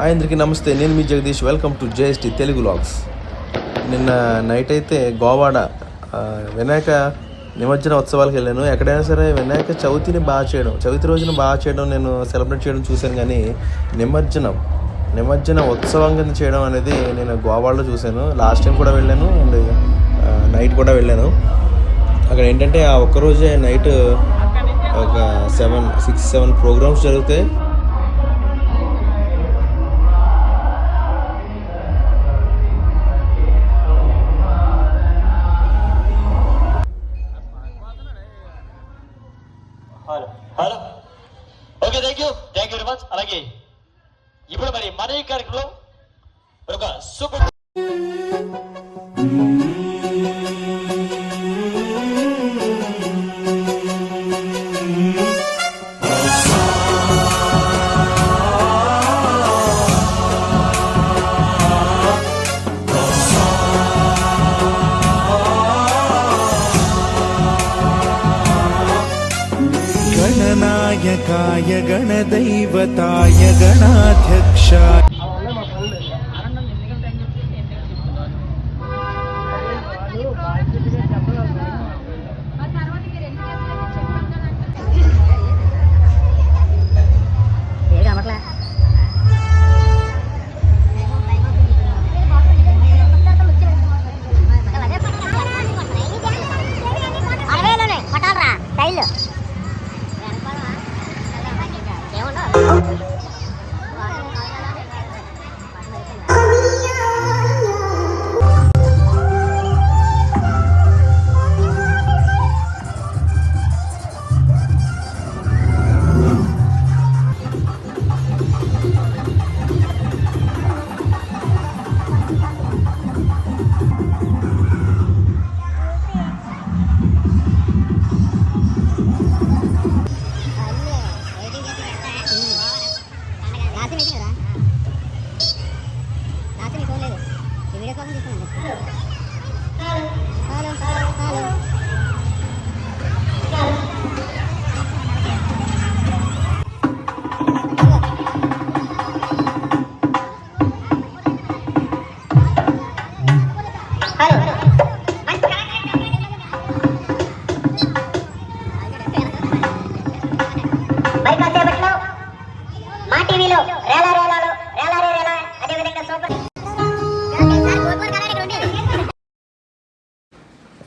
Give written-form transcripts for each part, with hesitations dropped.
అందరికీ నమస్తే. నేను మీ Jagadish. Welcome to JST Telugu vlogs. నిన్న నైట్ అయితే గోవాడ వినాయక నిమజ్జన ఉత్సవాలకు వెళ్ళాను. ఎక్కడైనా సరే వినాయక చవితిని బాగా చేయడం, చవితి రోజున బాగా చేయడం, నేను సెలబ్రేట్ చేయడం చూశాను. కానీ నిమజ్జన ఉత్సవం కింద చేయడం అనేది నేను గోవాలో చూశాను. లాస్ట్ టైం కూడా వెళ్ళాను అండ్ నైట్ కూడా వెళ్ళాను. అక్కడ ఏంటంటే ఆ ఒక్కరోజే నైట్ ఒక 6-7 ప్రోగ్రామ్స్ జరుగుతాయి. Hello okay, thank you very much. అలాగే ఇప్పుడు మరి మన ఈ కార్యక్రమంలో ఒక సూపర్ गणनायकाय गणदैवताय गणाध्यक्षाय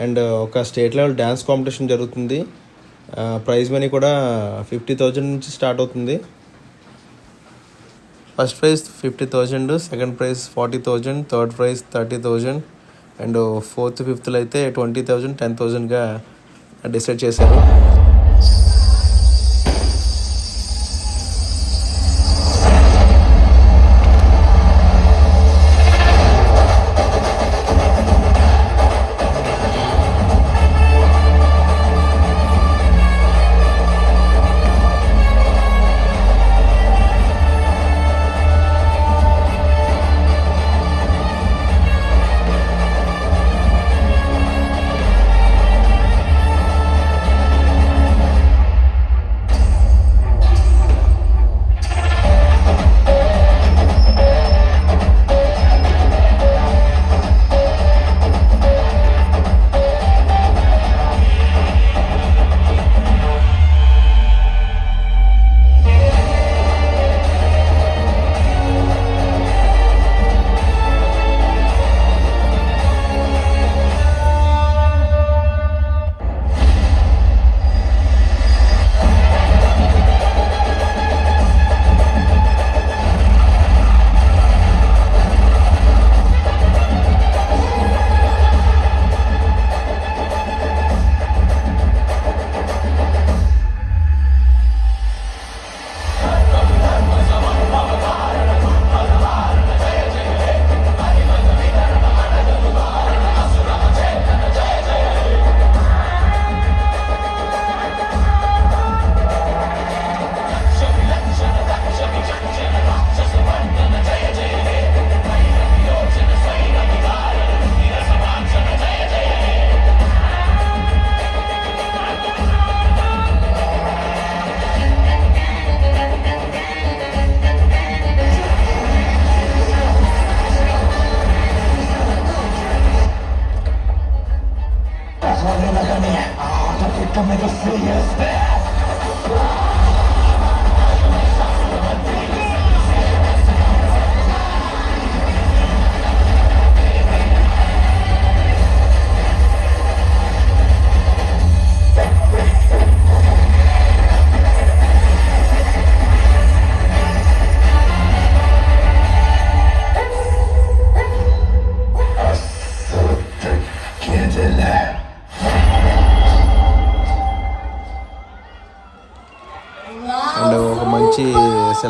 అండ్ ఒక స్టేట్ లెవెల్ డ్యాన్స్ కాంపిటీషన్ జరుగుతుంది. ప్రైజ్ మనీ కూడా 50,000 నుంచి స్టార్ట్ అవుతుంది. First prize 50,000, second prize 40,000, third prize 30,000 and fourth ఫిఫ్త్లో అయితే 20,000, 10,000గా డిసైడ్ చేశారు.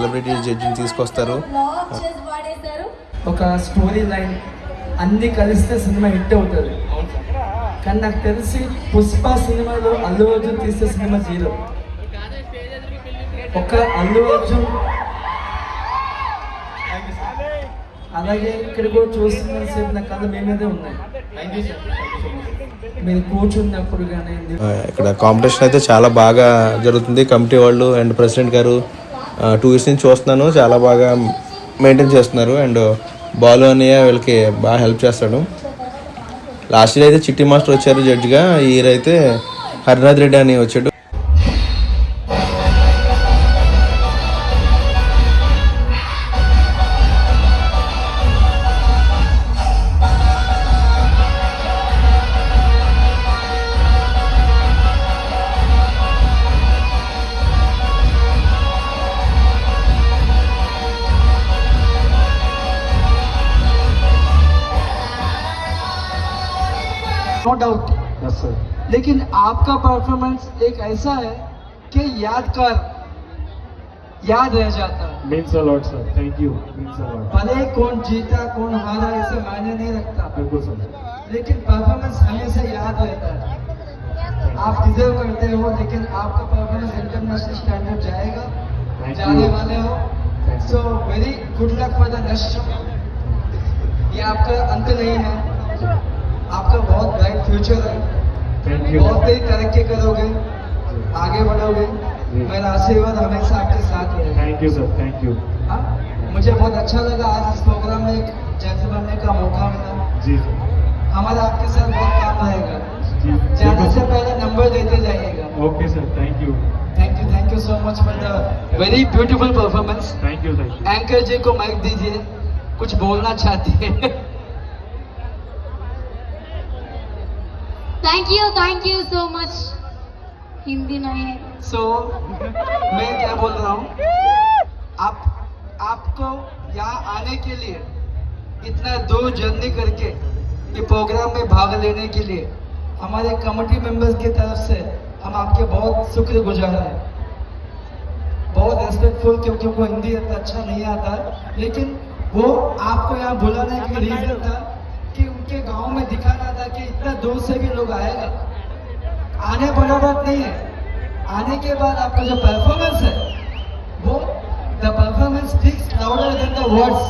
సెలబ్రిటీ జడ్జిని తీసుకొస్తారు. ఒక స్టోరీ లైన్ అన్నీ కలిస్తే సినిమా హిట్ అవుతుంది. కానీ నాకు తెలిసి పుష్ప సినిమాలో అల్లు అర్జున్ తీసే సినిమా జీరో. ఒక అల్లు అర్జున్ అలాగే ఇక్కడ కూడా చూస్తున్న సేపు నా కళ్ళు మీ మీదే ఉన్నాయి. మీరు కూర్చున్నప్పుడు కానీ ఇక్కడ కాంపిటీషన్ అయితే చాలా బాగా జరుగుతుంది. కమిటీ వాళ్ళు అండ్ ప్రెసిడెంట్ గారు 2 ఇయర్స్ నుంచి చూస్తున్నాను, చాలా బాగా మెయింటైన్ చేస్తున్నారు. అండ్ బాలు అన్నయ్య వీళ్ళకి బాగా హెల్ప్ చేస్తాడు. లాస్ట్ ఇయర్ అయితే చిట్టి మాస్టర్ వచ్చారు జడ్జిగా, ఈ ఇయర్ అయితే హరినాథ్ రెడ్డి అని వచ్చాడు. नो डाउट लेकिन आपका परफॉर्मेंस एक ऐसा है कि यादगार याद रह जाता है. Means a lot, sir. Thank you. Means a lot. भले कौन जीता कौन हारा इसे मायने नहीं रखता, बिल्कुल सर. लेकिन परफॉर्मेंस हमेशा याद रहता है. आप डिजर्व करते हो, लेकिन आपका परफॉर्मेंस इंटरनेशनल स्टैंडर्ड जाएगा, जाने वाले हो. So very good luck for the next show. ये आपका अंत नहीं है, आपका बहुत ब्राइट फ्यूचर है. Thank you. बहुत तेज तरक्की करोगे, आगे बढ़ोगे. मेरा आशीर्वाद हमेशा आपके साथ रहेगा. Thank you, sir. Thank you. हाँ? मुझे बहुत अच्छा लगा आज इस प्रोग्राम में एक जज बनने का मौका मिला. जी सर. हमारा आपके साथ बहुत काम रहेगा. जी. जाने से पहले नंबर देते जाइएगा. Okay, sir. Thank you. Thank you so much for the very beautiful performance. Thank you. Thank you. Anchor ji को माइक दीजिए, कुछ बोलना चाहती है. Thank you so much. Hindi नहीं है. सो मैं क्या बोल रहा हूँ, आपको यहाँ आने के लिए, इतना दूर जर्नी करके ये प्रोग्राम में भाग लेने के लिए हमारे कमेटी मेंबर्स की तरफ से हम आपके बहुत शुक्रगुजार हैं. बहुत रेस्पेक्टफुल, क्योंकि वो हिंदी इतना अच्छा नहीं आता, लेकिन वो आपको यहाँ बुलाने का रीजन था कि उनके गांव में दिखाना था कि इतना दूर से भी लोग आएगा. आने बड़ा बात नहीं है, आने के बाद आपका जो परफॉर्मेंस है वो the performance speaks louder than the words.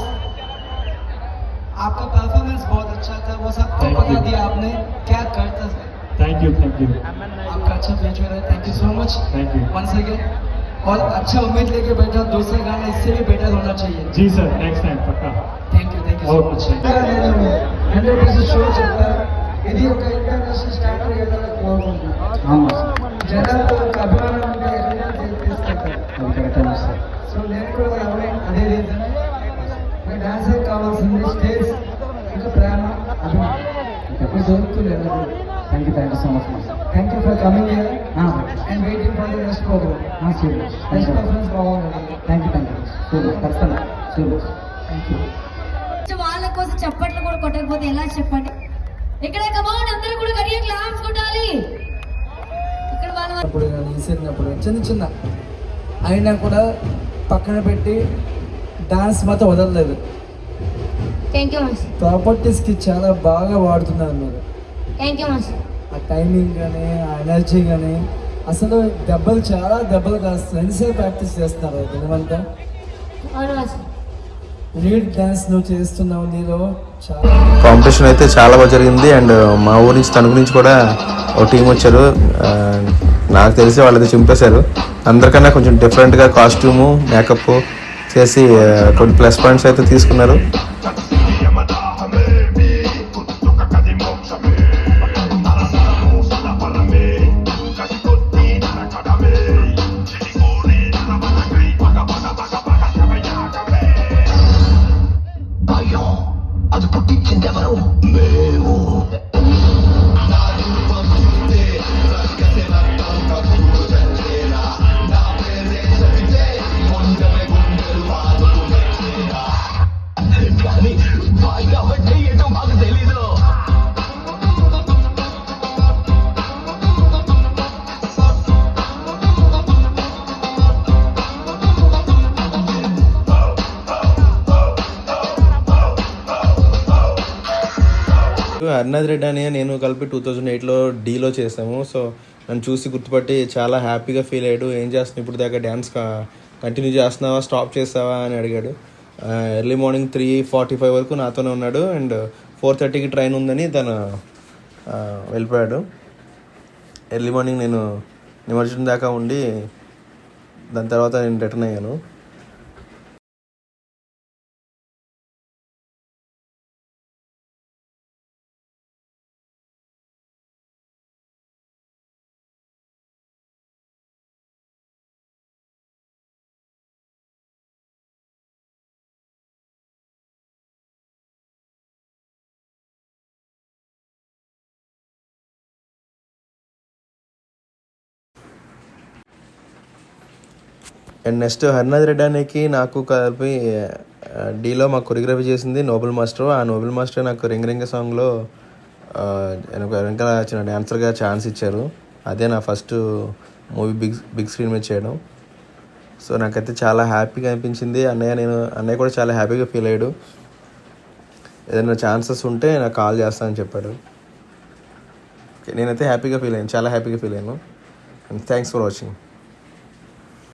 आपका परफॉर्मेंस बहुत अच्छा था, वो सबको Thank बता you. दिया आपने क्या करता था. Thank you. Thank you. आपका अच्छा फ्यूचर है. Thank you so much Thank you. Once again. और अच्छा उम्मीद लेके बैठा, दूसरा गाना इससे भी बेटर होना चाहिए. जी sir. Next time. पक्का. Thank you so much. 100% show చెప్తా. ఇది ఒక ఇంటర్నేషనల్ స్టాండర్డ్ ఏదైనా కోరుకుంటున్నాను. జనాలకు ఒక అభిమానం ఉంటే ఏదైనా తీసుకెళ్తారు. సో నేను కూడా అదే రీజన్ నాకు డాన్సర్ కావాల్సింది స్టేజ్ ఇంకా ప్రేమ అభిమానం ఎప్పుడు దొరుకుతుంది. Thank you so much. Thank you for coming here and waiting for the next program. Next performance బాగుంటుంది. థ్యాంక్ యూ ఖచ్చితంగా. Thank you. వాళ్ళ కోసం చప్పట్లు కూడా కొట్టకపోతే ఎలా చెప్పండి. ఇక్కడ కమాన్ అందరూ కూడా గట్టిగా క్లాప్స్ కొట్టాలి. ఇక్కడ వాళ్ళ అప్పుడు కానీ ఇసిరినప్పుడు చిన్న అయినా కూడా పక్కన పెట్టి డాన్స్ మాత్రం వదలలేదు. Thank you master. ప్రాపర్టీస్కి చాలా బాగా వాడుతున్నారు మీరు. Thank you master. ఆ టైమింగ్ కానీ ఆ ఎనర్జీ కానీ అసలు చాలా దెబ్బలు కాస్తుంది. ఎంతసేపు ప్రాక్టీస్ చేస్తున్నారు దినమంతా. అవును మాస్టర్. లీడ్ డాన్స్ నువ్వు చేస్తున్నావు, నీలో చాలా కాంపిటీషన్ అయితే చాలా బాగా జరిగింది. అండ్ మా ఊరి నుంచి తణుకు నుంచి కూడా ఒక టీం వచ్చారు. నాకు తెలిసి వాళ్ళైతే చింపేశారు. అందరికన్నా కొంచెం డిఫరెంట్గా కాస్ట్యూము మేకప్ చేసి కొన్ని ప్లస్ పాయింట్స్ అయితే తీసుకున్నారు. హరినాథ్ రెడ్డి అని నేను కలిపి 2008లో డీలో చేసాము. సో నన్ను చూసి గుర్తుపట్టి చాలా హ్యాపీగా ఫీల్ అయ్యాడు. ఏం చేస్తున్నావు ఇప్పుడు దాకా డ్యాన్స్ కంటిన్యూ చేస్తున్నావా, స్టాప్ చేస్తావా అని అడిగాడు. ఎర్లీ మార్నింగ్ 3:45 వరకు నాతోనే ఉన్నాడు. అండ్ 4:30కి ట్రైన్ ఉందని తను వెళ్ళిపోయాడు. ఎర్లీ మార్నింగ్ నేను నిమజ్జనం దాకా ఉండి దాని తర్వాత నేను రిటర్న్ అయ్యాను. అండ్ నెక్స్ట్ హరినాథ్ రెడ్డి అనేకి నాకు కలిపి డీలో మాకు కొరియోగ్రఫీ చేసింది నోబెల్ మాస్టర్. ఆ నోబెల్ మాస్టర్ నాకు రింగ్ రింగ్ సాంగ్లో వెనకాల చిన్న డాన్సర్గా ఛాన్స్ ఇచ్చారు. అదే నా ఫస్ట్ మూవీ బిగ్ స్క్రీన్ మీద చేయడం. సో నాకైతే చాలా హ్యాపీగా అనిపించింది. అన్నయ్య కూడా చాలా హ్యాపీగా ఫీల్ అయ్యాడు. ఏదైనా ఛాన్సెస్ ఉంటే నాకు కాల్ చేస్తానని చెప్పాడు. నేనైతే హ్యాపీగా ఫీల్ అయ్యాను, చాలా హ్యాపీగా ఫీల్ అయ్యాను. And thanks for watching.